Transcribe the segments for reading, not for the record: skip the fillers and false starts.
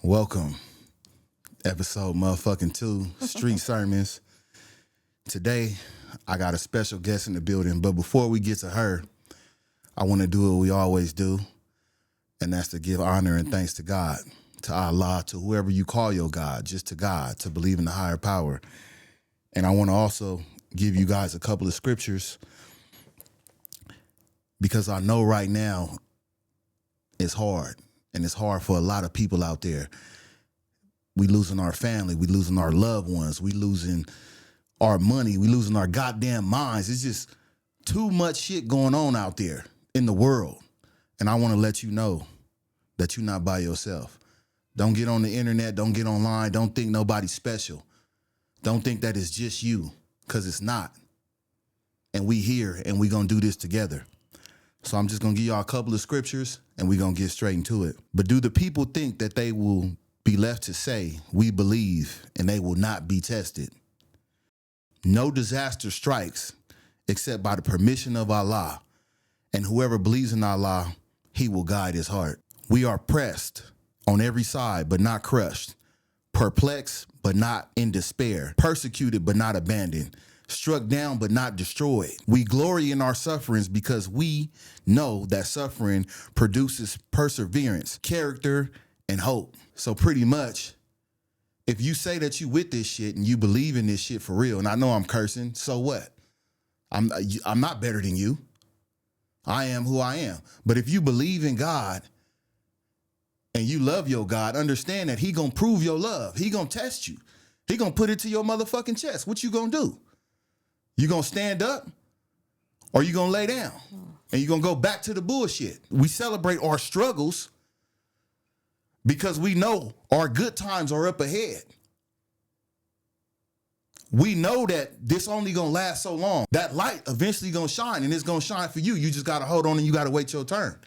Welcome, episode motherfucking 2, Street Sermons. Today, I got a special guest in the building, but before we get to her, I want to do what we always do, and that's to give honor and thanks to God, to Allah, to whoever you call your God, just to God, to believe in the higher power. And I want to also give you guys a couple of scriptures because I know right now it's hard. And it's hard for a lot of people out there. We losing our family. We losing our loved ones. We losing our money. We losing our goddamn minds. It's just too much shit going on out there in the world. And I want to let you know that you're not by yourself. Don't get on the internet. Don't get online. Don't think nobody's special. Don't think that it's just you, because it's not. And we here, and we going to do this together. So I'm just going to give y'all a couple of scriptures, and we're going to get straight into it. But do the people think that they will be left to say, we believe, and they will not be tested? No disaster strikes except by the permission of Allah, and whoever believes in Allah, he will guide his heart. We are pressed on every side, but not crushed, perplexed, but not in despair, persecuted, but not abandoned, struck down but not destroyed. We glory in our sufferings because we know that suffering produces perseverance, character, and hope. So pretty much, if you say that you with this shit and you believe in this shit for real, and I know I'm cursing, so what? I'm not better than you. I am who I am. But if you believe in God and you love your God, understand that he gonna prove your love. He gonna test you. He gonna put it to your motherfucking chest. What you gonna do? You gonna stand up or you gonna lay down and you gonna go back to the bullshit? We celebrate our struggles because we know our good times are up ahead. We know that this only gonna last so long. That light eventually gonna shine, and it's gonna shine for you. You just gotta hold on and you gotta wait your turn.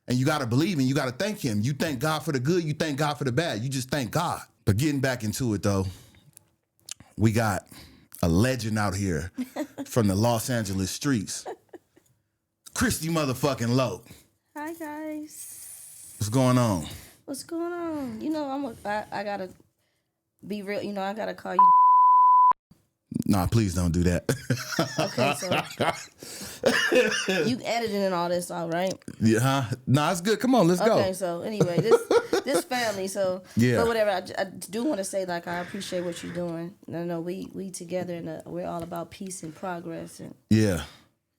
And you gotta believe and you gotta thank him. You thank God for the good, you thank God for the bad. You just thank God. But getting back into it though, we got a legend out here from the Los Angeles streets. Kristy motherfucking Loc. Hi guys. What's going on? What's going on? You know, I gotta be real. You know, I gotta call you. Nah, please don't do that. Okay, so you editing and all this, all right? Yeah, huh? Nah, it's good. Come on, let's go. Okay, so anyway, this family. So yeah, but whatever. I do want to say, like, I appreciate what you're doing. And I know we together, and we're all about peace and progress and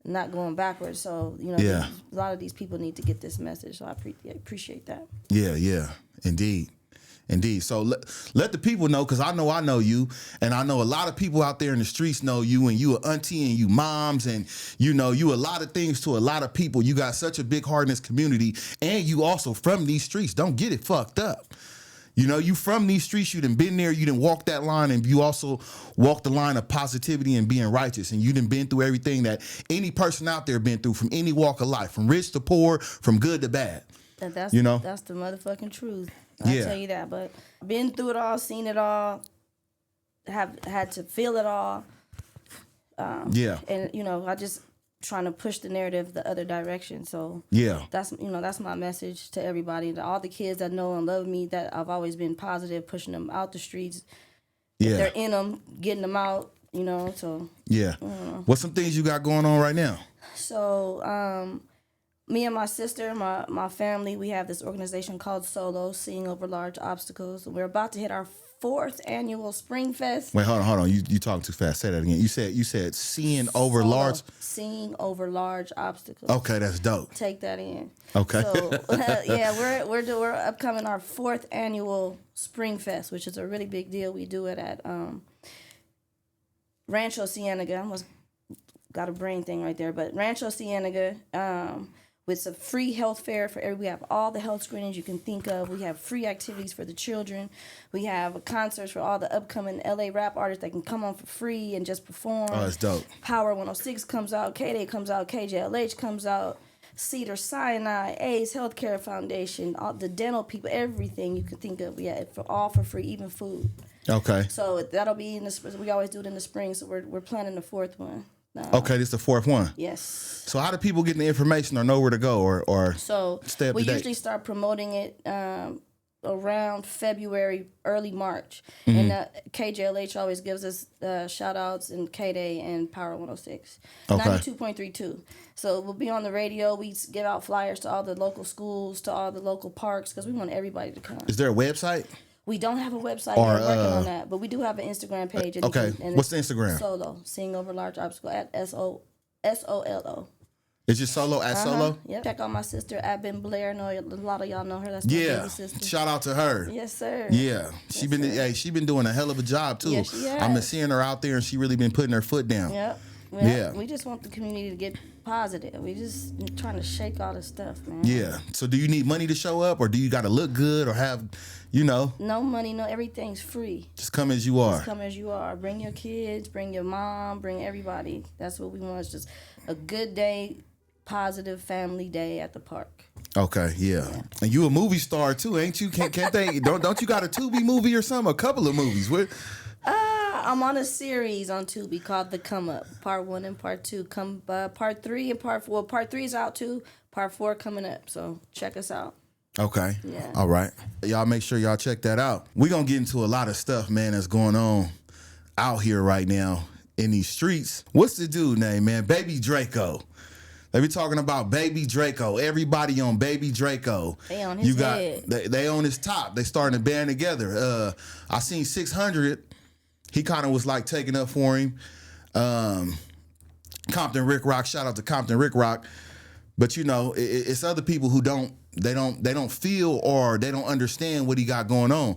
not going backwards. So you know, a lot of these people need to get this message. So I appreciate that. Yeah, indeed. So let the people know, because I know you, and I know a lot of people out there in the streets know you, and you an auntie and you moms, and you know you a lot of things to a lot of people. You got such a big heart in this community, and you also from these streets. Don't get it fucked up. You know, you from these streets, you done been there, you done walked that line, and you also walked the line of positivity and being righteous, and you done been through everything that any person out there been through, from any walk of life, from rich to poor, from good to bad. That's you know, that's the motherfucking truth. I'll tell you that. But been through it all, seen it all, have had to feel it all. And you know, I just trying to push the narrative the other direction. So that's my message to everybody, to all the kids that know and love me, that I've always been positive, pushing them out the streets. If they're in them, getting them out. You know, so What's some things you got going on right now? So me and my sister, my family, we have this organization called Solo, Seeing Over Large Obstacles. We're about to hit our 4th annual Spring Fest. Wait, hold on. You talking too fast. Say that again. You said seeing over Solo, large. Seeing over large obstacles. Okay, that's dope. Take that in. Okay. So we're upcoming our 4th annual Spring Fest, which is a really big deal. We do it at Rancho Cienega. I almost got a brain thing right there, but Rancho Cienega. With some free health fair for every. We have all the health screenings you can think of. We have free activities for the children. We have concerts for all the upcoming LA rap artists that can come on for free and just perform. Oh, that's dope. Power 106 comes out. K-Day comes out. KJLH comes out. Cedar Sinai, AIDS Healthcare Foundation, all the dental people, everything you can think of. We have all for free, even food. Okay. So that'll be in the spring. We always do it in the spring, so we're planning the 4th one. Okay, this is the 4th one. Yes. So how do people get the information or know where to go or so stay up we to date? usually start promoting it around February, early March. And KJLH always gives us shout outs in K-Day and Power 106. Okay. 92.32. So we'll be on the radio. We give out flyers to all the local schools, to all the local parks, because we want everybody to come. Is there a website? We don't have a website. We're working on that. But we do have an Instagram page. And okay. What's the Instagram? Solo. Sing Over Large Obstacle at SOLO. It's just Solo at Solo? Yep. Check out my sister, Ben Blair. I know a lot of y'all know her. That's my baby sister. Shout out to her. Yes, sir. Yeah. She been doing a hell of a job, too. Yes, she has. I've been seeing her out there, and she really been putting her foot down. Yep. Well, yeah. We just want the community to get positive. We just trying to shake all this stuff, man. Yeah. So do you need money to show up, or do you got to look good or have, No money, no, everything's free. Just come as you are. Just come as you are. Bring your kids, bring your mom, bring everybody. That's what we want. It's just a good day, positive family day at the park. Okay, yeah. And you a movie star too, ain't you? Can't they? Don't you got a Tubi movie or something? A couple of movies. What? I'm on a series on Tubi called The Come Up, Part 1 and Part 2. Part 3 and Part 4. Part 3 is out too. Part 4 coming up. So check us out. Okay. Yeah. All right. Y'all make sure y'all check that out. We're going to get into a lot of stuff, man, that's going on out here right now in these streets. What's the dude name, man? Baby Draco. They be talking about Baby Draco. Everybody on Baby Draco. They on his head. They on his top. They starting to band together. I seen 600. He kind of was like taking up for him. Compton Rick Rock. Shout out to Compton Rick Rock. But it's other people who don't feel or they don't understand what he got going on.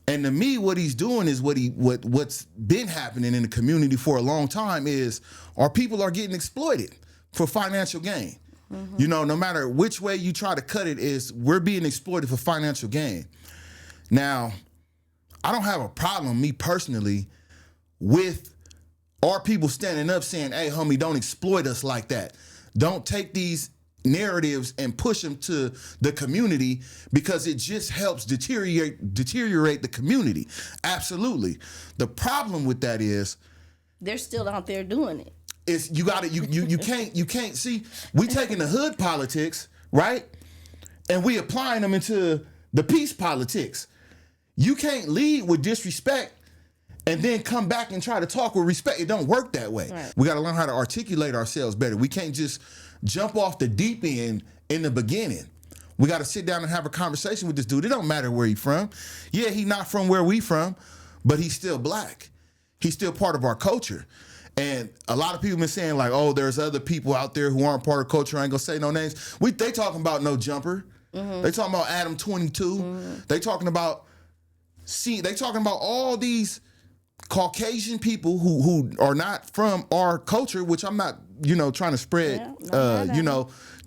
And to me, what he's doing is what's been happening in the community for a long time is our people are getting exploited for financial gain. Mm-hmm. No matter which way you try to cut it, is we're being exploited for financial gain. Now, I don't have a problem, me personally, with our people standing up saying, hey, homie, don't exploit us like that. Don't take these narratives and push them to the community because it just helps deteriorate the community. Absolutely. The problem with that is they're still out there doing it. It's you can't see, we taking the hood politics, right? And we applying them into the peace politics. You can't lead with disrespect and then come back and try to talk with respect. It don't work that way. Right. We got to learn how to articulate ourselves better. We can't just jump off the deep end in the beginning. We got to sit down and have a conversation with this dude. It don't matter where he's from. Yeah, he's not from where we from, but he's still black. He's still part of our culture. And a lot of people been saying like, oh, there's other people out there who aren't part of culture. I ain't gonna say no names. They talking about No Jumper. Mm-hmm. They talking about Adam 22. Mm-hmm. They talking about all these Caucasian people who are not from our culture, which I'm not, trying to spread,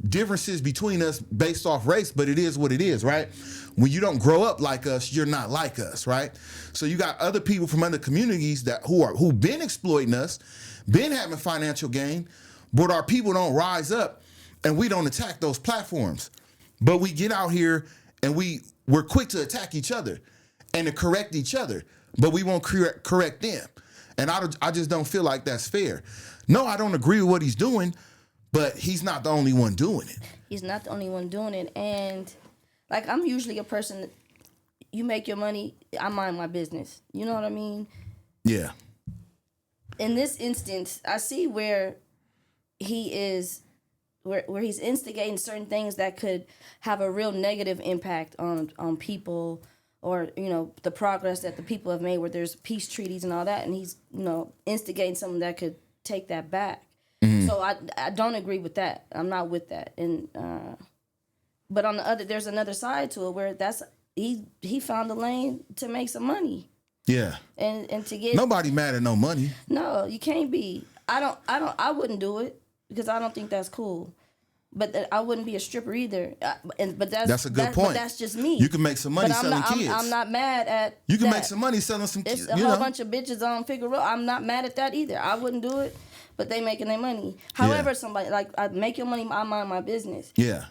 differences between us based off race, but it is what it is, right? When you don't grow up like us, you're not like us, right? So you got other people from other communities who been exploiting us, been having financial gain, but our people don't rise up and we don't attack those platforms. But we get out here and we're quick to attack each other and to correct each other, but we won't correct them. And I just don't feel like that's fair. No, I don't agree with what he's doing, but he's not the only one doing it. He's not the only one doing it. And like, I'm usually a person that you make your money, I mind my business. You know what I mean? Yeah. In this instance, I see where he is, where he's instigating certain things that could have a real negative impact on people, or the progress that the people have made, where there's peace treaties and all that, and he's instigating something that could take that back. Mm-hmm. So I don't agree with that. I'm not with that. And but on the other, there's another side to it where he found a lane to make some money. Yeah. And to get nobody mad at no money. No, you can't be. I wouldn't do it because I don't think that's cool. But I wouldn't be a stripper either. But that's a good point. But that's just me. You can make some money selling kids. I'm not mad at. You can make some money selling some kids. It's a whole bunch of bitches on Figueroa. I'm not mad at that either. I wouldn't do it, but they making their money. However, somebody I make your money. I mind my business. Yeah.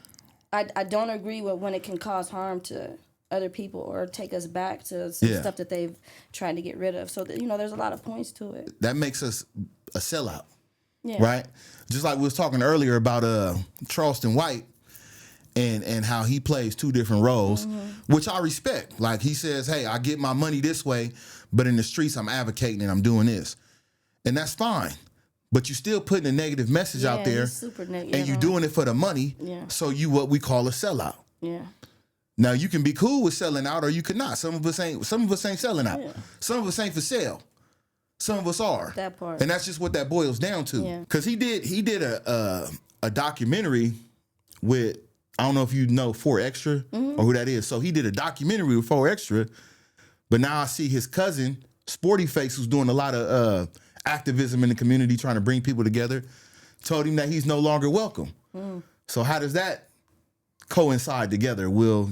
I don't agree with when it can cause harm to other people or take us back to some stuff that they've tried to get rid of. So there's a lot of points to it. That makes us a sellout. Yeah. Right? Just like we was talking earlier about Charleston White and how he plays two different roles, which I respect. Like he says, hey, I get my money this way, but in the streets I'm advocating and I'm doing this. And that's fine. But you still putting a negative message out there, and you doing it for the money, so you what we call a sellout. Yeah. Now you can be cool with selling out, or you could not. Some of us ain't selling out. Yeah. Some of us ain't for sale. Some of us are. That part. And that's just what that boils down to. Yeah. Cause he did a documentary with, I don't know if you know 4 Extra or who that is. So he did a documentary with 4 Extra, but now I see his cousin, Sporty Face, who's doing a lot of activism in the community, trying to bring people together, told him that he's no longer welcome. So how does that coincide together? Will,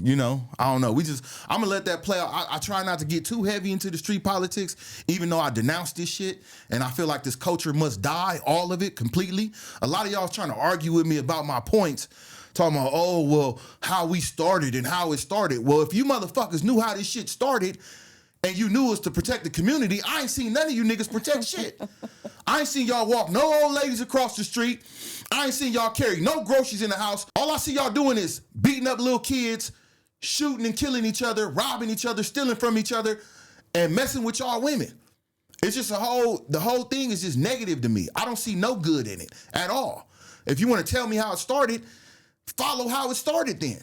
I don't know. I'm gonna let that play out. I try not to get too heavy into the street politics, even though I denounce this shit and I feel like this culture must die, all of it completely. A lot of y'all trying to argue with me about my points, talking about, oh, well, how we started and how it started. Well, if you motherfuckers knew how this shit started and you knew it was to protect the community, I ain't seen none of you niggas protect shit. I ain't seen y'all walk no old ladies across the street. I ain't seen y'all carry no groceries in the house. All I see y'all doing is beating up little kids, shooting and killing each other, robbing each other, stealing from each other, and messing with y'all women. It's just the whole thing is just negative to me. I don't see no good in it at all. If you want to tell me how it started, follow how it started then.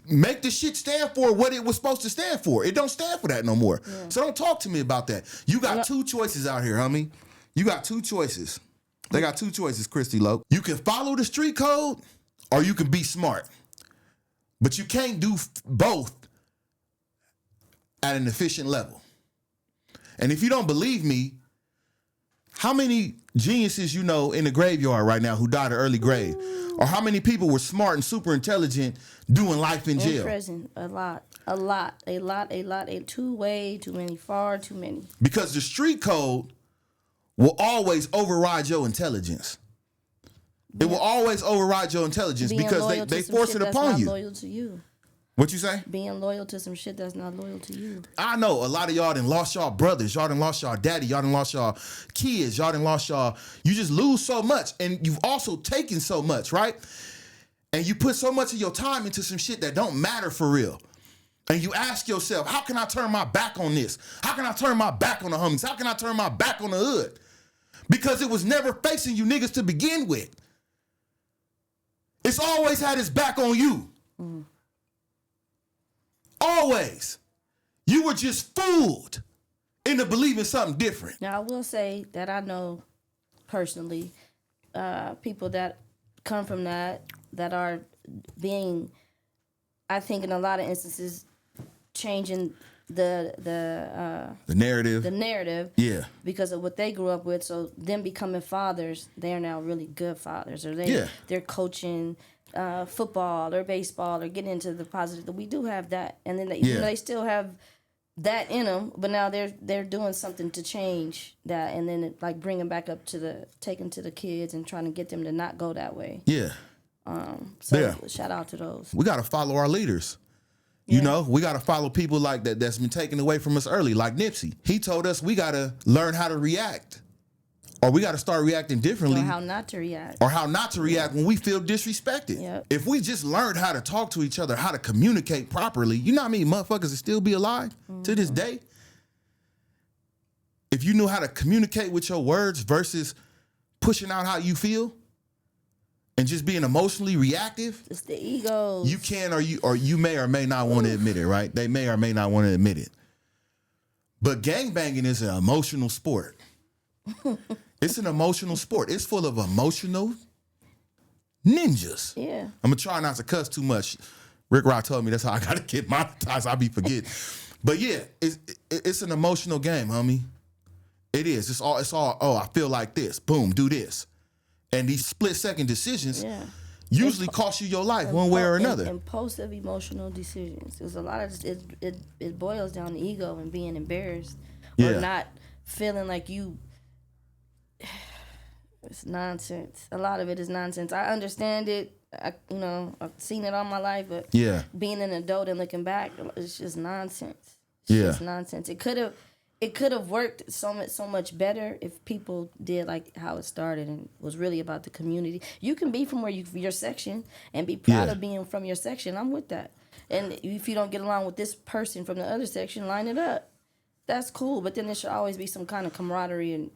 Make the shit stand for what it was supposed to stand for. It don't stand for that no more. Yeah. So don't talk to me about that. You got 2 choices out here, homie. You got 2 choices. They got 2 choices, Kristy Loc. You can follow the street code or you can be smart. But you can't do both at an efficient level. And if you don't believe me, how many geniuses you know in the graveyard right now who died an early grave? Or how many people were smart and super intelligent doing life in jail? In prison, a lot, way too many, far too many. Because the street code will always override your intelligence. It will always override your intelligence because they force it upon you. Loyal to you. What you say? Being loyal to some shit that's not loyal to you. I know a lot of y'all done lost y'all brothers, y'all done lost y'all daddy, y'all done lost y'all kids, y'all done lost y'all. You just lose so much, and you've also taken so much, right? And you put so much of your time into some shit that don't matter for real. And you ask yourself, how can I turn my back on this? How can I turn my back on the homies? How can I turn my back on the hood? Because it was never facing you niggas to begin with. It's always had its back on you. Always. You were just fooled into believing something different. Now, I will say that I know personally people that come from that are being, I think in a lot of instances, changing the narrative. The narrative. Yeah. Because of what they grew up with. So them becoming fathers, they're now really good fathers. Or they're coaching football or baseball or getting into the positive. We do have that, and then they still have that in them, but now they're doing something to change that, and then like bring them back up to taking to the kids and trying to get them to not go that way. Yeah. Shout out to those. We got to follow our leaders. Yeah. You know, we got to follow people like that that's been taken away from us early, like Nipsey. He told us we got to learn how to react. Or we got to start reacting differently. Or how not to react. When we feel disrespected. Yep. If we just learned how to talk to each other, how to communicate properly, you know how many motherfuckers would still be alive to this day? If you knew how to communicate with your words versus pushing out how you feel and just being emotionally reactive. It's the egos. You can or you may or may not want to admit it, right? They may or may not want to admit it. But gangbanging is an emotional sport. It's an emotional sport. It's full of emotional ninjas. Yeah. I'm going to try not to cuss too much. Rick Rock told me that's how I got to get monetized. I be forgetting. But yeah, it's an emotional game, homie. It is. It's all, oh, I feel like this. Boom, do this. And these split-second decisions usually cost you your life one way or another. Impulsive emotional decisions. There's a lot of it boils down to ego and being embarrassed or not feeling like you. It's nonsense. A lot of it is nonsense. I understand it. I've seen it all my life, but being an adult and looking back, it's just nonsense. It's just nonsense. It could have it could have worked so much better if people did like how it started and was really about the community. You can be from your section and be proud of being from your section. I'm with that. And if you don't get along with this person from the other section, line it up. That's cool. But then there should always be some kind of camaraderie and,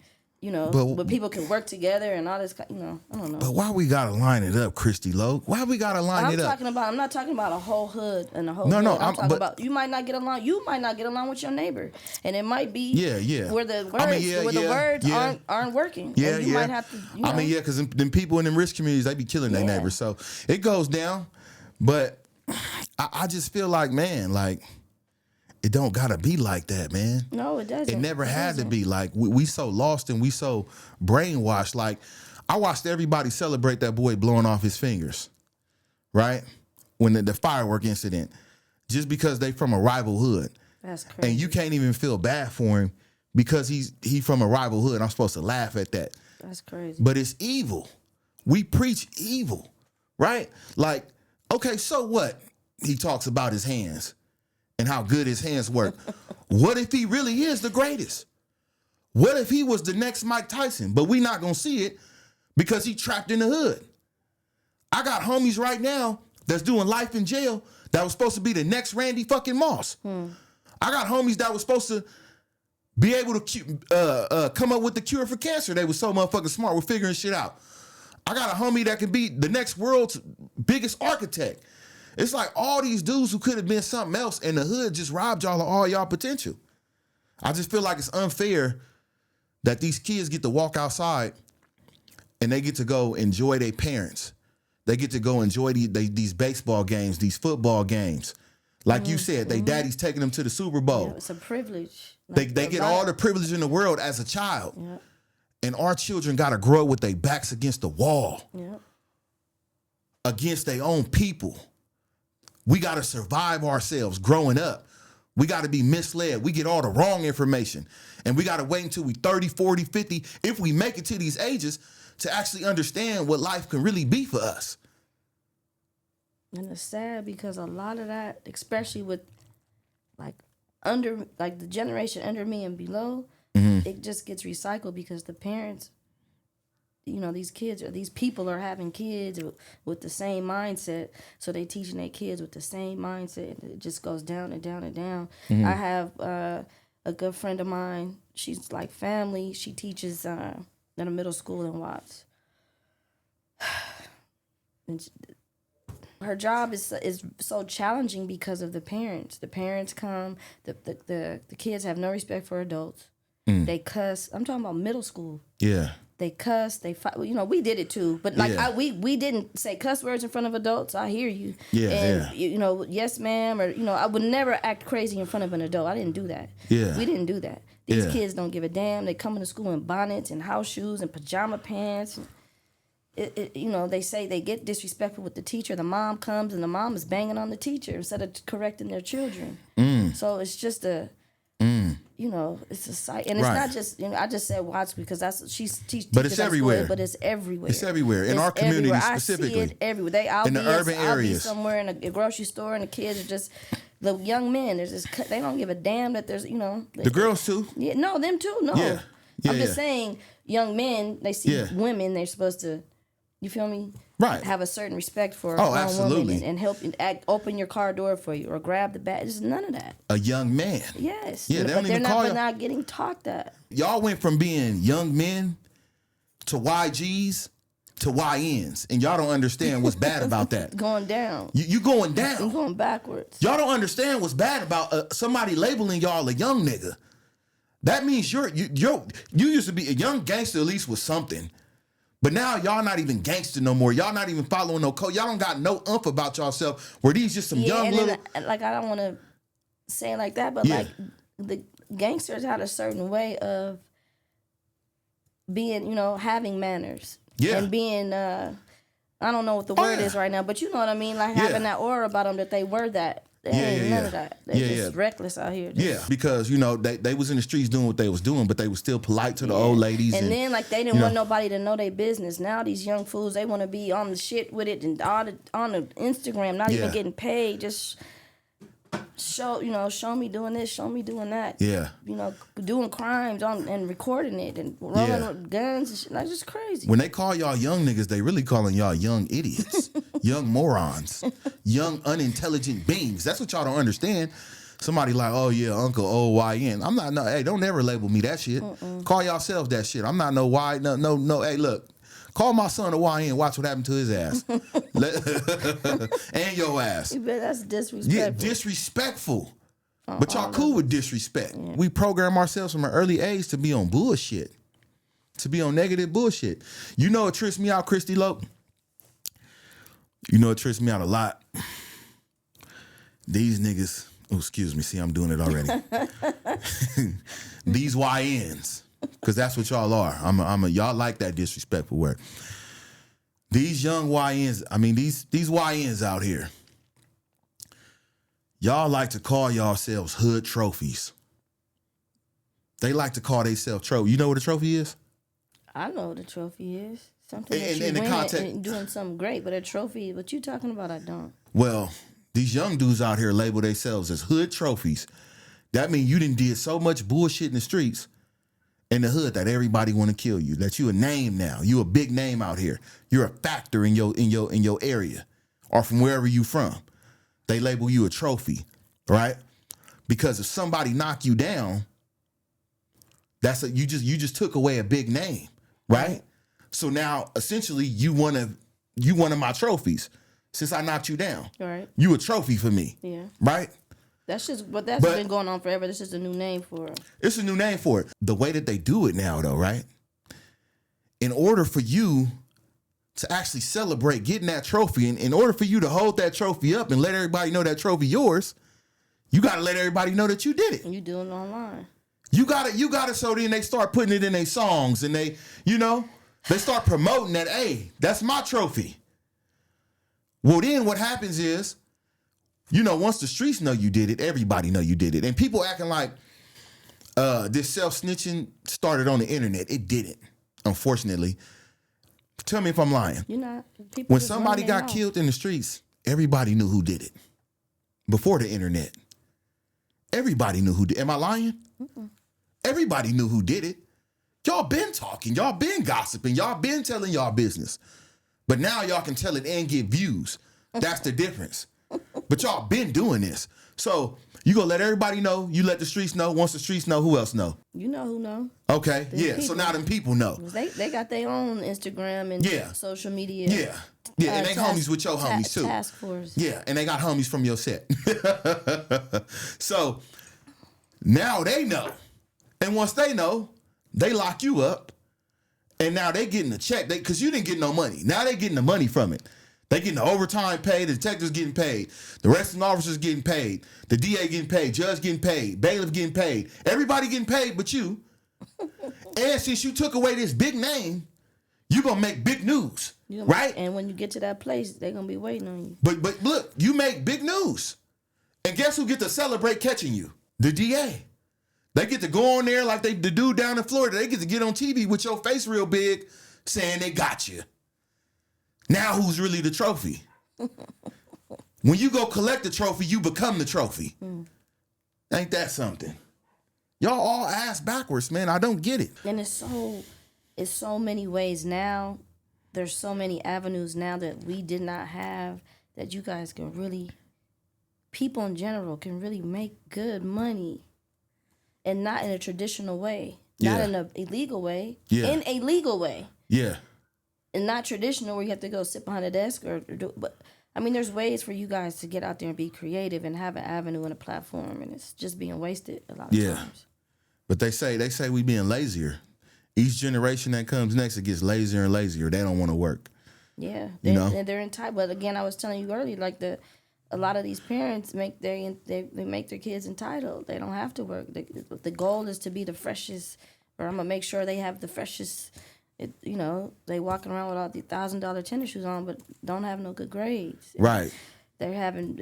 but people can work together and all this, I don't know. But why we gotta line it up, Kristy Loc? Why we gotta line it up? I'm not talking about a whole hood and a whole hood. I'm talking about you might not get along. You might not get along with your neighbor, and it might be where the words aren't working. Yeah, you might have to. Because them people in them rich communities, they be killing their neighbors. So it goes down. But I just feel like, man, like. It don't gotta be like that, man. No, it doesn't. It never had to be. Like we so lost and we so brainwashed. Like I watched everybody celebrate that boy blowing off his fingers, right? When the firework incident, just because they from a rival hood. That's crazy. And you can't even feel bad for him because he from a rival hood. I'm supposed to laugh at that. That's crazy. But it's evil. We preach evil, right? Like, okay, so what? He talks about his hands. And how good his hands work. What if he really is the greatest? What if he was the next Mike Tyson? But we not gonna see it because he trapped in the hood. I got homies right now that's doing life in jail that was supposed to be the next Randy fucking Moss. I got homies that was supposed to be able to come up with the cure for cancer. They was so motherfucking smart with figuring shit out. I got a homie that can be the next world's biggest architect. It's like all these dudes who could have been something else in the hood just robbed y'all of all y'all potential. I just feel like it's unfair that these kids get to walk outside and they get to go enjoy their parents. They get to go enjoy these baseball games, these football games. Like you said, they daddy's taking them to the Super Bowl. Yeah, it's a privilege. They get all the privilege in the world as a child. Yeah. And our children got to grow with their backs against the wall. Yeah. Against their own people. We got to survive ourselves growing up. We got to be misled. We get all the wrong information. And we got to wait until we 30, 40, 50, if we make it to these ages, to actually understand what life can really be for us. And it's sad because a lot of that, especially with the generation under me and below, it just gets recycled because the parents, these kids or these people are having kids with the same mindset. So they teaching their kids with the same mindset. And it just goes down and down and down. I have a good friend of mine. She's like family. She teaches at a middle school in Watts. And her job is so challenging because of the parents. The parents come. The kids have no respect for adults. They cuss. I'm talking about middle school. Yeah. They cuss, they fight. We did it too, but we didn't say cuss words in front of adults. I hear you. Yeah, and, yes, ma'am, or I would never act crazy in front of an adult. I didn't do that. Yeah, we didn't do that. These kids don't give a damn. They come into school in bonnets and house shoes and pajama pants. They say they get disrespectful with the teacher. The mom comes and the mom is banging on the teacher instead of correcting their children. So it's just it's a sight, and it's not just. I just said watch because she teaches. But it's everywhere. School, but it's everywhere. It's everywhere in our community specifically. I see it everywhere. In the urban areas. I'll be somewhere in a grocery store, and the kids are just the young men. They don't give a damn that there's the girls too. Yeah, no, them too. No, I'm just saying young men. They see women. They're supposed to. You feel me? Right. Have a certain respect for a woman and help open your car door for you or grab the bag. There's none of that. A young man. Yes. Yeah, they're not getting taught that. Y'all went from being young men to YGs to YNs, and y'all don't understand what's bad about that. Going down. You going down. I'm going backwards. Y'all don't understand what's bad about somebody labeling y'all a young nigga. That means you used to be a young gangster at least with something. But now y'all not even gangster no more. Y'all not even following no code. Y'all don't got no umph about yourself. Were these just some young little... I don't want to say it like that, but the gangsters had a certain way of being, having manners. Yeah. And being, I don't know what the word is right now, but you know what I mean? Like having that aura about them that they were that. None of that. They're just reckless out here. Yeah, because, they was in the streets doing what they was doing, but they was still polite to the old ladies. And then, they didn't want nobody to know their business. Now these young fools, they want to be on the shit with it and on the Instagram, not even getting paid. Just, show me doing this, show me doing that. Yeah. Doing crimes and recording it and rolling with guns and shit. That's just crazy. When they call y'all young niggas, they really calling y'all young idiots, young morons, young unintelligent beings. That's what y'all don't understand. Somebody like, oh yeah, Uncle OYN. I'm not, no, hey, don't ever label me that shit. Call yourself that shit. I'm not no Y, no, hey, look. Call my son a YN, watch what happened to his ass. And your ass. You bet that's disrespectful. Yeah, disrespectful. But y'all cool with disrespect. Yeah. We program ourselves from an early age to be on bullshit. To be on negative bullshit. You know what trips me out, Kristy Loc? You know what trips me out a lot? These niggas, oh, excuse me, see, I'm doing it already. These YNs. Because that's what y'all are. Y'all like that disrespectful word. These young YNs, I mean, these YNs out here, y'all like to call yourselves hood trophies. They like to call themselves trophy. You know what a trophy is? I know what a trophy is. Something that you win and doing something great, but a trophy, what you talking about, I don't. Well, these young dudes out here label themselves as hood trophies. That means you done did so much bullshit in the streets in the hood that everybody want to kill you. That you a name now. You a big name out here. You're a factor in your area or from wherever you from. They label you a trophy, right? Because if somebody knock you down, you just took away a big name, right? So now essentially you one of my trophies since I knocked you down. Right. You a trophy for me. Yeah. Right? That's been going on forever. This is a new name for it. It's a new name for it. The way that they do it now, though, right? In order for you to actually celebrate getting that trophy, and in order for you to hold that trophy up and let everybody know that trophy yours, you got to let everybody know that you did it. And you doing it online. You got it. So then they start putting it in their songs, and they start promoting that. Hey, that's my trophy. Well, then what happens is, once the streets know you did it, everybody know you did it. And people acting like this self-snitching started on the internet. It didn't, unfortunately. Tell me if I'm lying. You're not. When somebody got killed in the streets, everybody knew who did it. Before the internet. Everybody knew who did it. Am I lying? Mm-mm. Everybody knew who did it. Y'all been talking. Y'all been gossiping. Y'all been telling y'all business. But now y'all can tell it and get views. That's the difference. But y'all been doing this. So you gonna let everybody know. You let the streets know. Once the streets know, who else know? You know who know. Okay, yeah. So now them people know. They got their own Instagram and social media. Yeah. Yeah, and they homies with your homies too. Task force. Yeah, and they got homies from your set. So now they know. And once they know, they lock you up. And now they getting a check. Because you didn't get no money. Now they getting the money from it. They getting the overtime paid, the detectives getting paid, the arresting officers getting paid, the DA getting paid, judge getting paid, bailiff getting paid. Everybody getting paid but you. And since you took away this big name, you gonna make big news, right? And when you get to that place, they're gonna be waiting on you. But look, you make big news. And guess who get to celebrate catching you? The DA. They get to go on there like the dude down in Florida. They get to get on TV with your face real big saying they got you. Now who's really the trophy? When you go collect the trophy, you become the trophy. Ain't that something? Y'all all ass backwards, man. I don't get it. And it's so many ways now. There's so many avenues now that we did not have that you guys can really, people in general can really make good money. And not in a traditional way. Not in an illegal way. Yeah. In a legal way. Yeah. And not traditional where you have to go sit behind a desk or do, but I mean, there's ways for you guys to get out there and be creative and have an avenue and a platform, and it's just being wasted a lot of times. But they say we being lazier. Each generation that comes next, it gets lazier and lazier. They don't want to work. Yeah, they're entitled. But again, I was telling you earlier, like a lot of these parents make they make their kids entitled. They don't have to work. The goal is to be the freshest, or I'm gonna make sure they have the freshest. They walking around with all the $1,000 tennis shoes on, but don't have no good grades. Right. They're having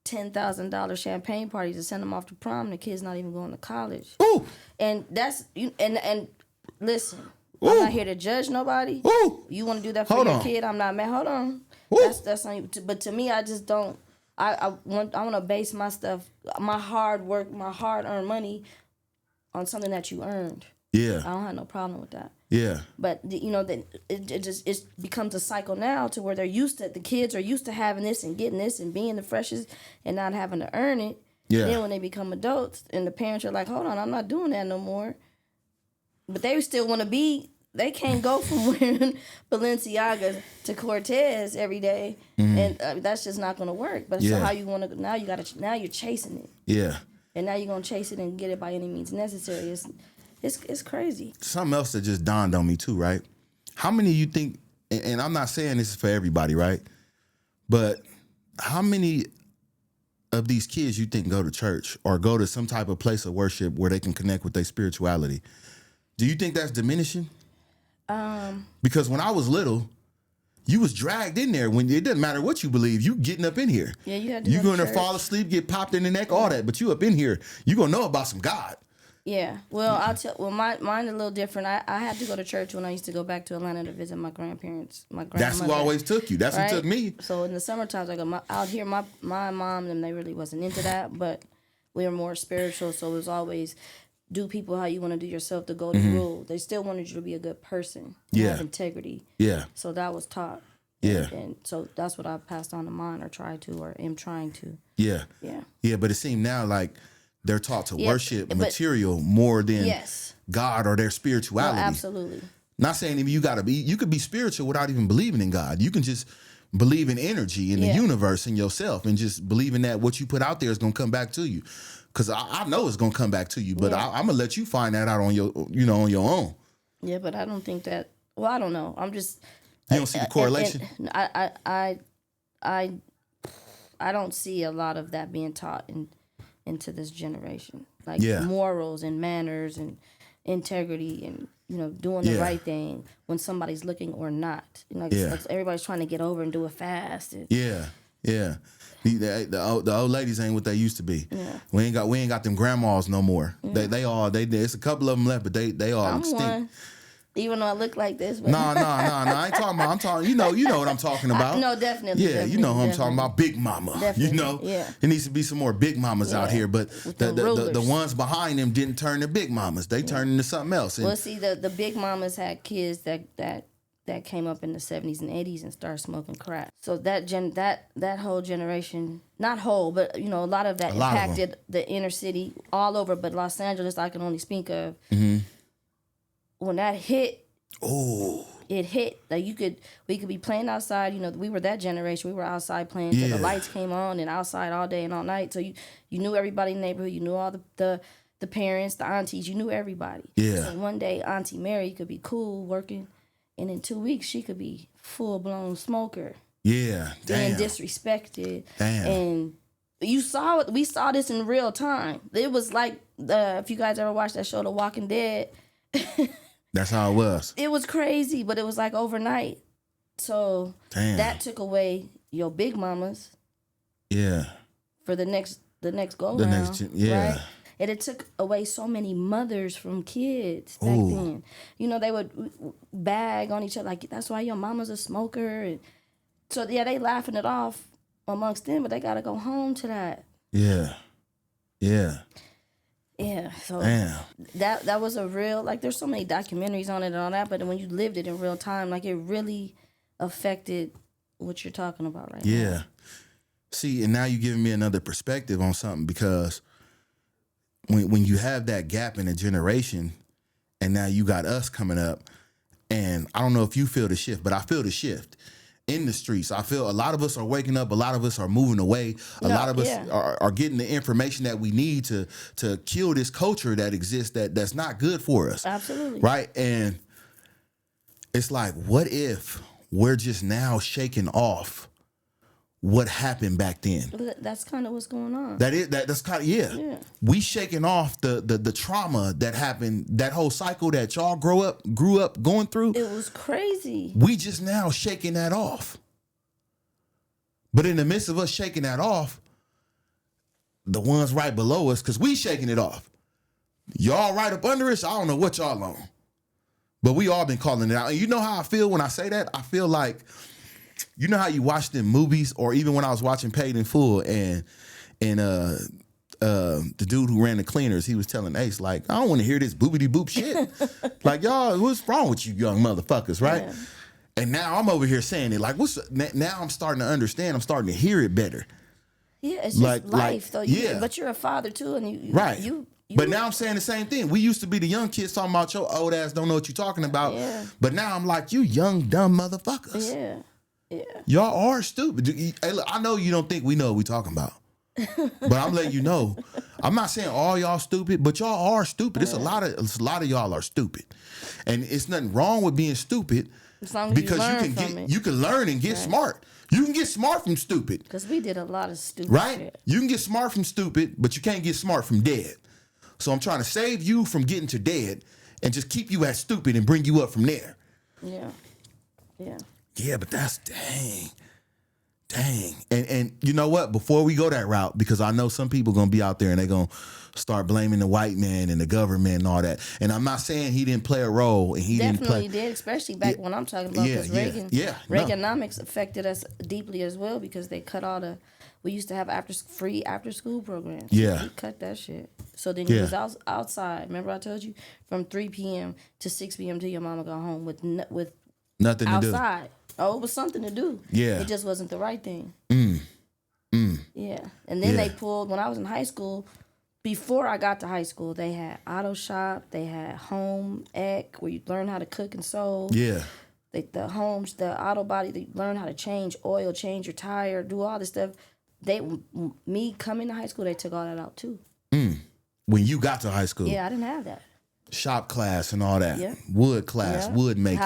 $10,000 champagne parties to send them off to prom. The kid's not even going to college. Ooh. And that's and listen. Ooh. I'm not here to judge nobody. Ooh. You want to do that for your kid? I'm not mad. Hold on. Ooh. That's on you. But to me, I I want to base my stuff, my hard work, my hard earned money, on something that you earned. Yeah, I don't have no problem with that. Yeah, but that it becomes a cycle now to where the kids are used to having this and getting this and being the freshest and not having to earn it. Yeah. Then when they become adults and the parents are like, hold on, I'm not doing that no more. But they still want to be. They can't go from wearing Balenciaga to Cortez every day, and that's just not going to work. But so how you want to now? Now you're chasing it. Yeah. And now you're gonna chase it and get it by any means necessary. It's crazy. Something else that just dawned on me too, right? How many of you think? And I'm not saying this is for everybody, right? But how many of these kids you think go to church or go to some type of place of worship where they can connect with their spirituality? Do you think that's diminishing? Because when I was little, you was dragged in there. When it doesn't matter what you believe, you getting up in here. Yeah, you had to. You going to fall asleep, get popped in the neck, all that. But you up in here, you gonna know about some God. Yeah. Well, I'll tell. Well, mine a little different. I had to go to church when I used to go back to Atlanta to visit my grandparents. My grandmother. That's who always took you. That's who took me. So in the summer times, I go out here. My mom and they really wasn't into that, but we were more spiritual. So it was always, do people how you want to do yourself, the golden rule. They still wanted you to be a good person. Have integrity. Yeah. So that was taught. Yeah. And so that's what I passed on to mine, or try to, or am trying to. Yeah. Yeah. Yeah. But it seemed now like they're taught to worship material more than God or their spirituality. No, absolutely. Not saying even you could be spiritual without even believing in God. You can just believe in energy in the universe and yourself, and just believing that what you put out there is going to come back to you. Because I know it's going to come back to you, but I'm going to let you find that out on your own. Yeah, but I don't think that, well, I don't know. I'm just... You don't see the correlation? I don't see a lot of that being taught into this generation. Like morals and manners and integrity and, doing the right thing when somebody's looking or not. Like everybody's trying to get over and do it fast. And, The old ladies ain't what they used to be. Yeah. We ain't got them grandmas no more. Yeah. They it's a couple of them left, but they all extinct. One. Even though I look like this. But... No. I ain't talking about. I'm talking. You know what I'm talking about. No, definitely. Yeah, definitely, you know who I'm talking about. Big mama. Definitely, there needs to be some more big mamas out here. But the ones behind them didn't turn to big mamas. They turned into something else. And, well, see, the big mamas had kids that came up in the 70s and 80s and started smoking crack. So that whole generation, not whole, but a lot of that impacted the inner city all over. But Los Angeles, I can only speak of. Mm-hmm. When that hit, it hit. Like we could be playing outside. We were that generation. We were outside playing. Yeah. The lights came on and outside all day and all night. So you knew everybody in the neighborhood. You knew all the parents, the aunties. You knew everybody. Yeah. So one day, Auntie Mary could be cool working, and in 2 weeks she could be full blown smoker. Yeah. Damn. Being disrespected. Damn. And we saw this in real time. It was like if you guys ever watched that show, The Walking Dead. That's how it was. It was crazy, but it was like overnight. So that took away your big mamas. Yeah. For the next go round. Right? And it took away so many mothers from kids back then. They would bag on each other like, that's why your mama's a smoker. And so they laughing it off amongst them, but they gotta go home to that. Yeah. Yeah. Yeah, so that was a real, like, there's so many documentaries on it and all that, but when you lived it in real time, like, it really affected what you're talking about right now. Yeah. See, and now you're giving me another perspective on something, because when you have that gap in a generation, and now you got us coming up, and I don't know if you feel the shift, but I feel the shift in the streets. I feel a lot of us are waking up. A lot of us are moving away. A lot of us are getting the information that we need to kill this culture that exists that's not good for us. Absolutely. Right? And it's like, what if we're just now shaking off what happened back then? That's kind of what's going on. That's kind of, yeah. We shaking off the trauma that happened, that whole cycle that y'all grew up going through. It was crazy. We just now shaking that off. But in the midst of us shaking that off, the ones right below us, because we shaking it off. Y'all right up under us, I don't know what y'all on. But we all been calling it out. And you know how I feel when I say that? I feel like you know how you watch them movies, or even when I was watching Paid in Full, and the dude who ran the cleaners, he was telling Ace, like, I don't want to hear this boopity boop shit. Like, y'all, what's wrong with you young motherfuckers, right? Yeah. And now I'm over here saying it, like, now I'm starting to understand. I'm starting to hear it better. Yeah, it's just life, though. But you're a father, too, and you right. But now I'm saying the same thing. We used to be the young kids talking about your old ass don't know what you're talking about. Yeah. But now I'm like, you young, dumb motherfuckers. Yeah. Yeah. Y'all are stupid. Hey, look, I know you don't think we know what we talking about. But I'm letting you know. I'm not saying all y'all stupid, but y'all are stupid. It's a lot of y'all are stupid. And it's nothing wrong with being stupid. As long as you can learn and get smart. You can get smart from stupid. Because we did a lot of stupid shit. You can get smart from stupid, but you can't get smart from dead. So I'm trying to save you from getting to dead and just keep you at stupid and bring you up from there. Yeah. Yeah. Yeah, but that's dang. And you know what? Before we go that route, because I know some people going to be out there and they're going to start blaming the white man and the government and all that. And I'm not saying he didn't play a role, and he definitely did, especially back when I'm talking about, because Reaganomics affected us deeply as well, because they cut all we used to have free after school programs. Yeah. We cut that shit. So then you was outside. Remember I told you? From 3 p.m. to 6 p.m. till your mama got home with nothing to do. Outside. Oh, it was something to do. Yeah. It just wasn't the right thing. Yeah. And then they pulled, when I was in high school, before I got to high school, they had auto shop, they had home ec, where you learn how to cook and sew. Yeah. The auto body, they learn how to change oil, change your tire, do all this stuff. Me coming to high school, they took all that out too. When you got to high school? Yeah, I didn't have that. Shop class and all that. Yeah. Wood class, wood making.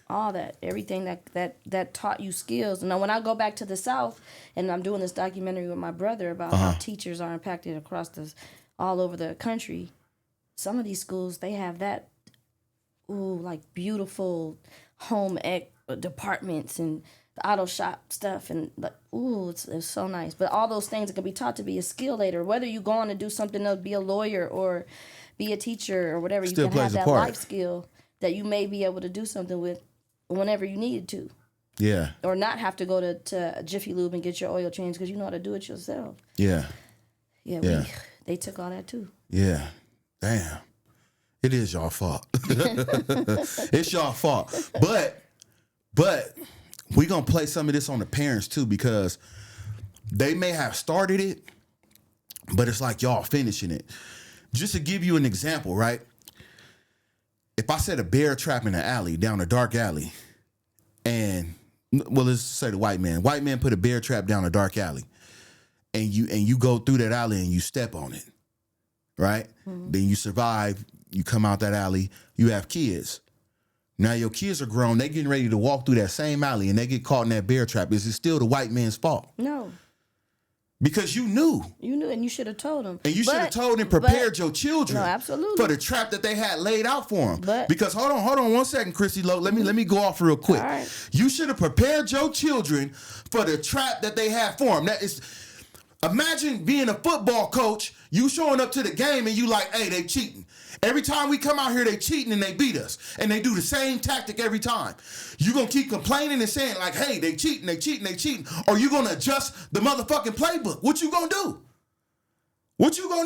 All that. Everything that taught you skills. Now, when I go back to the South, and I'm doing this documentary with my brother about how teachers are impacted across all over the country, some of these schools, they have that, like beautiful home ec departments and the auto shop stuff, and like, it's so nice. But all those things that can be taught to be a skill later, whether you go on to do something else, be a lawyer or be a teacher or whatever, you can have that life skill that you may be able to do something with whenever you needed to. Yeah. Or not have to go to Jiffy Lube and get your oil changed because you know how to do it yourself. Yeah. Yeah. They took all that too. Yeah. Damn. It is y'all fault. It's y'all fault. But we're going to play some of this on the parents too, because they may have started it, but it's like y'all finishing it. Just to give you an example, right? If I set a bear trap in an alley, down a dark alley, and, well, let's say the white man put a bear trap down a dark alley, and you go through that alley and you step on it, right? Mm-hmm. Then you survive, you come out that alley, you have kids. Now your kids are grown, they getting ready to walk through that same alley and they get caught in that bear trap. Is it still the white man's fault? No. Because you knew. You knew, and you should have told them. And you should have told and prepared your children. No, absolutely. For the trap that they had laid out for them. Because hold on 1 second, Kristy Loc. Let me go off real quick. All right. You should have prepared your children for the trap that they had for them. That is, imagine being a football coach, you showing up to the game and you like, hey, they cheating. Every time we come out here, they cheating and they beat us. And they do the same tactic every time. You going to keep complaining and saying like, hey, they cheating. Or you going to adjust the motherfucking playbook. What you going to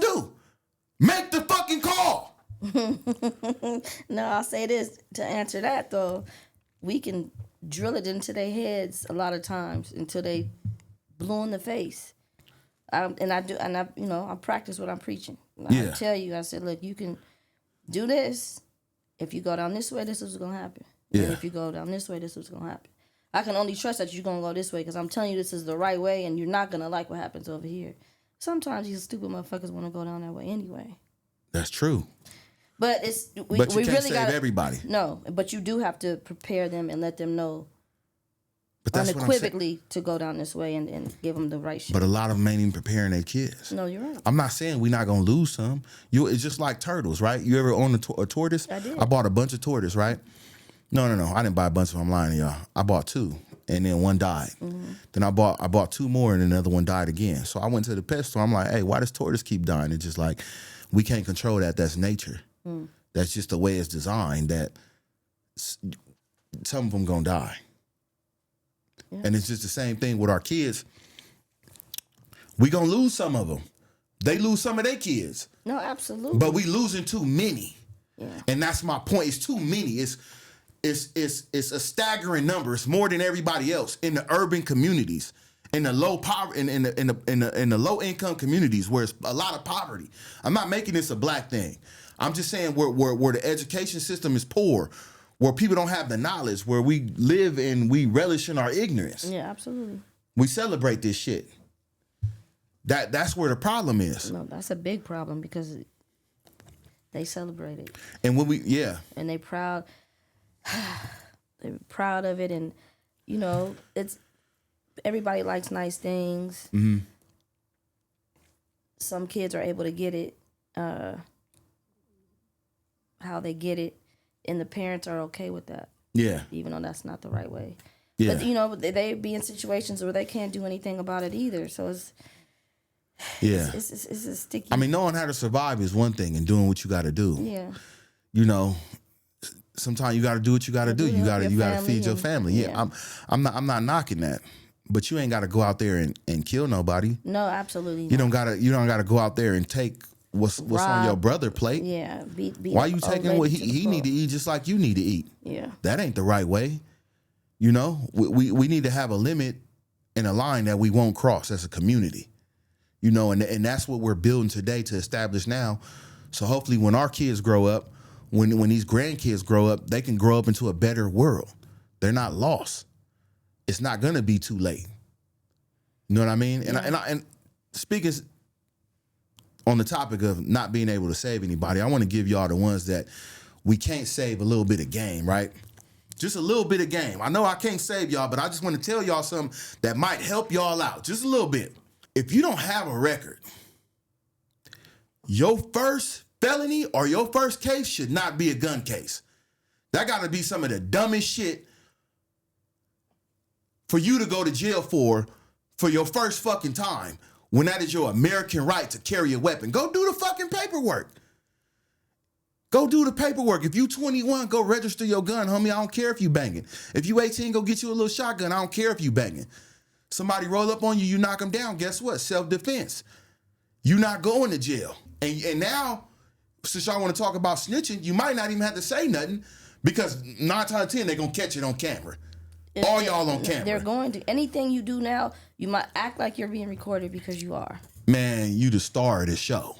do? Make the fucking call. No, I'll say this. To answer that, though, we can drill it into their heads a lot of times until they blue in the face. I practice what I'm preaching. I tell you, I said, look, you can do this. If you go down this way, this is what's going to happen. Yeah. And if you go down this way, this is what's going to happen. I can only trust that you're going to go this way because I'm telling you this is the right way and you're not going to like what happens over here. Sometimes these stupid motherfuckers want to go down that way anyway. That's true. But we can't really save everybody. No, but you do have to prepare them and let them know unequivocally to go down this way and give them the right shit. But a lot of them ain't even preparing their kids. No, you're right. I'm not saying we're not going to lose some. It's just like turtles, right? You ever own a tortoise? I did. I bought a bunch of tortoise, right? No. I didn't buy a bunch of them. I'm lying to y'all. I bought 2, and then one died. Mm-hmm. Then I bought 2 more, and another one died again. So I went to the pet store. I'm like, hey, why does tortoise keep dying? It's just like, we can't control that. That's nature. Mm. That's just the way it's designed, that some of them going to die. Yeah. And it's just the same thing with our kids. We gonna lose some of them. They lose some of their kids. No, absolutely. But we losing too many. Yeah. And that's my point. It's too many. It's a staggering number. It's more than everybody else in the urban communities, in the low poverty, in the low income communities where it's a lot of poverty. I'm not making this a black thing. I'm just saying where the education system is poor, where people don't have the knowledge, where we live and we relish in our ignorance. Yeah, absolutely. We celebrate this shit. That's where the problem is. No, that's a big problem because they celebrate it. And when and they're proud of it, and you know, it's everybody likes nice things. Mm-hmm. Some kids are able to get it how they get it, and the parents are okay with that. Yeah. Even though that's not the right way. Yeah. But you know, they be in situations where they can't do anything about it either. So it's a sticky. I mean, knowing how to survive is one thing, and doing what you got to do. Yeah. You know, sometimes you got to do what you got to do. You got to feed your family. Yeah. I'm not knocking that, but you ain't got to go out there and kill nobody. No, absolutely. You don't gotta go out there and take what's on your brother plate. Yeah. Why you taking what he need to eat just like you need to eat? Yeah. That ain't the right way. You know, we need to have a limit and a line that we won't cross as a community. You know, and that's what we're building today to establish now. So hopefully when our kids grow up, when these grandkids grow up, they can grow up into a better world. They're not lost. It's not gonna be too late. You know what I mean? Yeah. And speaking on the topic of not being able to save anybody, I want to give y'all the ones that we can't save a little bit of game, right? Just a little bit of game. I know I can't save y'all, but I just want to tell y'all something that might help y'all out. Just a little bit. If you don't have a record, your first felony or your first case should not be a gun case. That got to be some of the dumbest shit for you to go to jail for your first fucking time, when that is your American right to carry a weapon. Go do the fucking paperwork. Go do the paperwork. If you 21, go register your gun, homie. I don't care if you banging. If you 18, go get you a little shotgun. I don't care if you banging. Somebody roll up on you, you knock them down. Guess what? Self-defense. You not going to jail. And now, since y'all want to talk about snitching, you might not even have to say nothing, because 9 times out of 10, they're going to catch it on camera. All y'all on camera. They're going to. Anything you do now, you might act like you're being recorded because you are. Man, you the star of the show.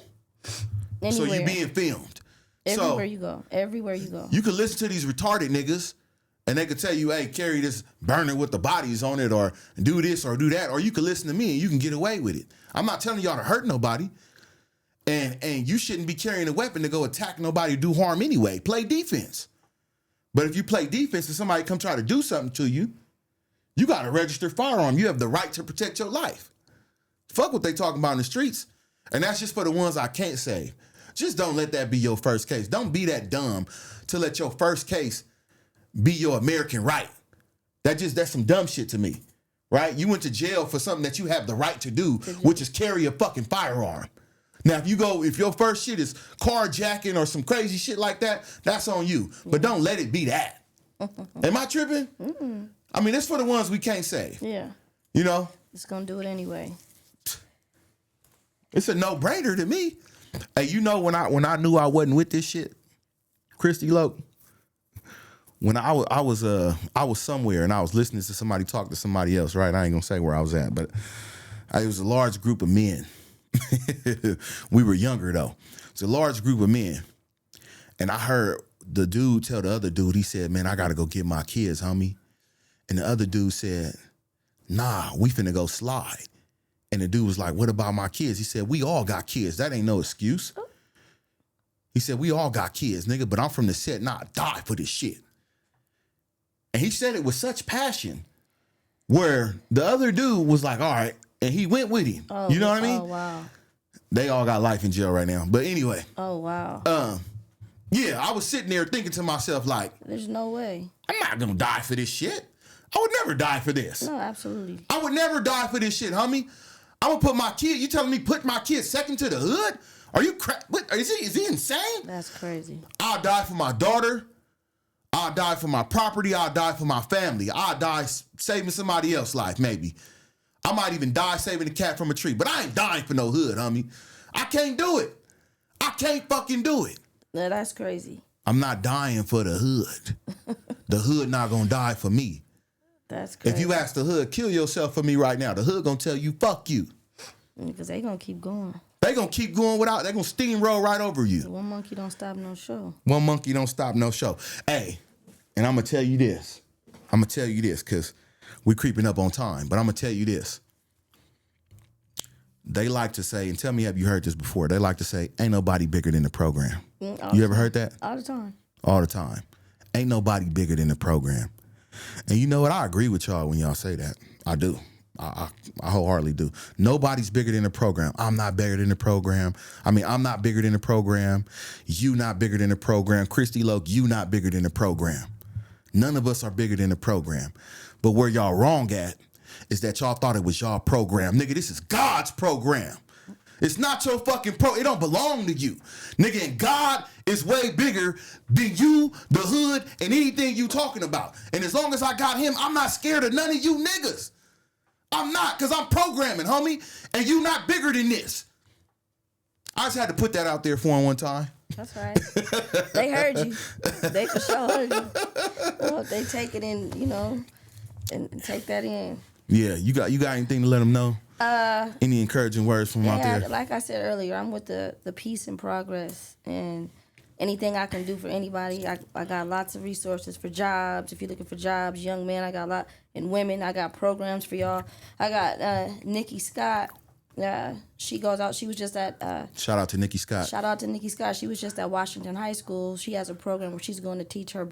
Anywhere. So you being filmed. Everywhere you go. Everywhere you go. You could listen to these retarded niggas and they could tell you, hey, carry this burner with the bodies on it, or do this or do that. Or you could listen to me and you can get away with it. I'm not telling y'all to hurt nobody. And you shouldn't be carrying a weapon to go attack nobody, do harm anyway. Play defense. But if you play defense and somebody come try to do something to you, you got a registered firearm. You have the right to protect your life. Fuck what they talking about in the streets. And that's just for the ones I can't save. Just don't let that be your first case. Don't be that dumb to let your first case be your American right. That's some dumb shit to me, right? You went to jail for something that you have the right to do, which is carry a fucking firearm. Now, if your first shit is carjacking or some crazy shit like that, that's on you. But don't let it be that. Am I tripping? Mm-mm. I mean, it's for the ones we can't save. Yeah. You know? It's going to do it anyway. It's a no-brainer to me. Hey, you know when I knew I wasn't with this shit, Kristy Loc, when I was somewhere and I was listening to somebody talk to somebody else, right? I ain't gonna say where I was at, but it was a large group of men. We were younger though. It's a large group of men. And I heard the dude tell the other dude, he said, man, I gotta go get my kids, homie. And the other dude said, nah, we finna go slide. And the dude was like, what about my kids? He said, we all got kids. That ain't no excuse. He said, we all got kids, nigga, but I'm from the set. Nah, I die for this shit. And he said it with such passion where the other dude was like, all right. And he went with him. Oh, you know what I mean? Oh, wow. They all got life in jail right now. But anyway. Oh, wow. Yeah, I was sitting there thinking to myself like, there's no way. I'm not going to die for this shit. I would never die for this. No, absolutely. I would never die for this shit, homie. I'm going to put my kid, you telling me put my kid second to the hood? Are you is he insane? That's crazy. I'll die for my daughter. I'll die for my property. I'll die for my family. I'll die saving somebody else's life, maybe. I might even die saving a cat from a tree. But I ain't dying for no hood, homie. I can't do it. I can't fucking do it. No, that's crazy. I'm not dying for the hood. The hood not gonna die for me. That's crazy. If you ask the hood, kill yourself for me right now, the hood gonna tell you, fuck you. Because they gonna keep going. They gonna keep going without, they gonna steamroll right over you. One monkey don't stop no show. One monkey don't stop no show. Hey, and I'm gonna tell you this. I'm gonna tell you this, because we're creeping up on time, but I'm gonna tell you this. They like to say, and tell me, have you heard this before? They like to say, ain't nobody bigger than the program. You ever heard that? All the time. All the time. Ain't nobody bigger than the program. And you know what? I agree with y'all when y'all say that. I do. I wholeheartedly do. Nobody's bigger than the program. I'm not bigger than the program. I mean, I'm not bigger than the program. You not bigger than the program. Kristy Loc, you not bigger than the program. None of us are bigger than the program. But where y'all wrong at is that y'all thought it was y'all program. Nigga, this is God's program. It's not your fucking it don't belong to you. Nigga, and God is way bigger than you, the hood, and anything you talking about. And as long as I got him, I'm not scared of none of you niggas. I'm not, because I'm programming, homie. And you not bigger than this. I just had to put that out there for him one time. That's right. They heard you. They for sure heard you. Well, they take it in, you know, and take that in. Yeah, you got anything to let them know? Any encouraging words from out there? Like I said earlier, I'm with the peace and progress, and anything I can do for anybody. I got lots of resources for jobs. If you're looking for jobs, young men, I got a lot, and women, I got programs for y'all. I got Nikki Scott. She goes out. She was just at. Shout out to Nikki Scott. Shout out to Nikki Scott. She was just at Washington High School. She has a program where she's going to teach her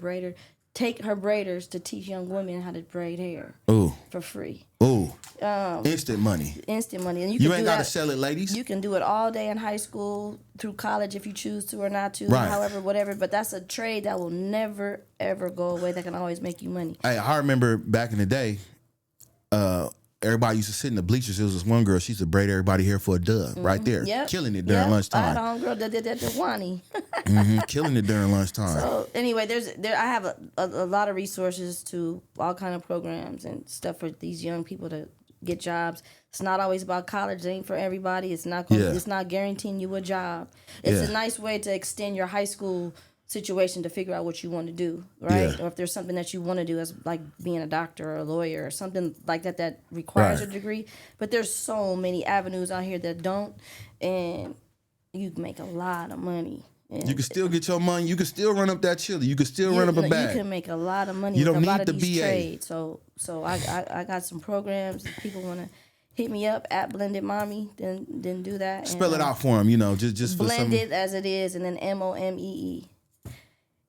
take her braiders to teach young women how to braid hair. Ooh. For free. Ooh. Instant money. Instant money. And you ain't got to sell it, ladies. You can do it all day in high school, through college if you choose to or not to, right. However, whatever. But that's a trade that will never, ever go away. That can always make you money. Hey, I remember back in the day, everybody used to sit in the bleachers. There was this one girl, she used to braid everybody hair for a dub right there. Yep. Killing it during lunchtime. I had a homegirl that did that to Wani. Killing it during lunchtime. So anyway, I have a lot of resources to all kind of programs and stuff for these young people to get jobs. It's not always about college. It ain't for everybody. It's not it's not guaranteeing you a job. It's a nice way to extend your high school situation to figure out what you want to do, right? Or if there's something that you want to do, as like being a doctor or a lawyer or something like that requires a degree. But there's so many avenues out here that don't, and you can make a lot of money. And you can still get your money. You can still run up that chili. You can still run up a bag. You can make a lot of money. You don't with a lot need of the these BA. Trades. So I got some programs. If people want to hit me up at Blended Mommy, then do that. Spell it out for them. You know, just for Blended as it is, and then MOMEE.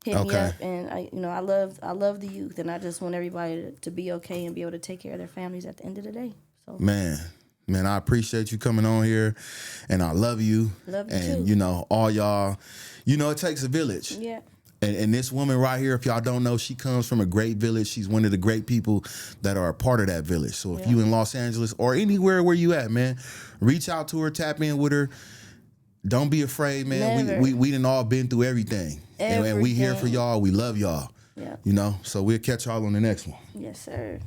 Hit me up, and I love the youth, and I just want everybody to be okay and be able to take care of their families at the end of the day. So man, I appreciate you coming on here, and I love you. Love you and too. All y'all, it takes a village. Yeah. And this woman right here, if y'all don't know, she comes from a great village. She's one of the great people that are a part of that village. So if you in Los Angeles or anywhere where you at, man, reach out to her, tap in with her. Don't be afraid, man. Never. We done all been through everything. And we here for y'all. We love y'all. Yeah. So we'll catch y'all on the next one. Yes, sir.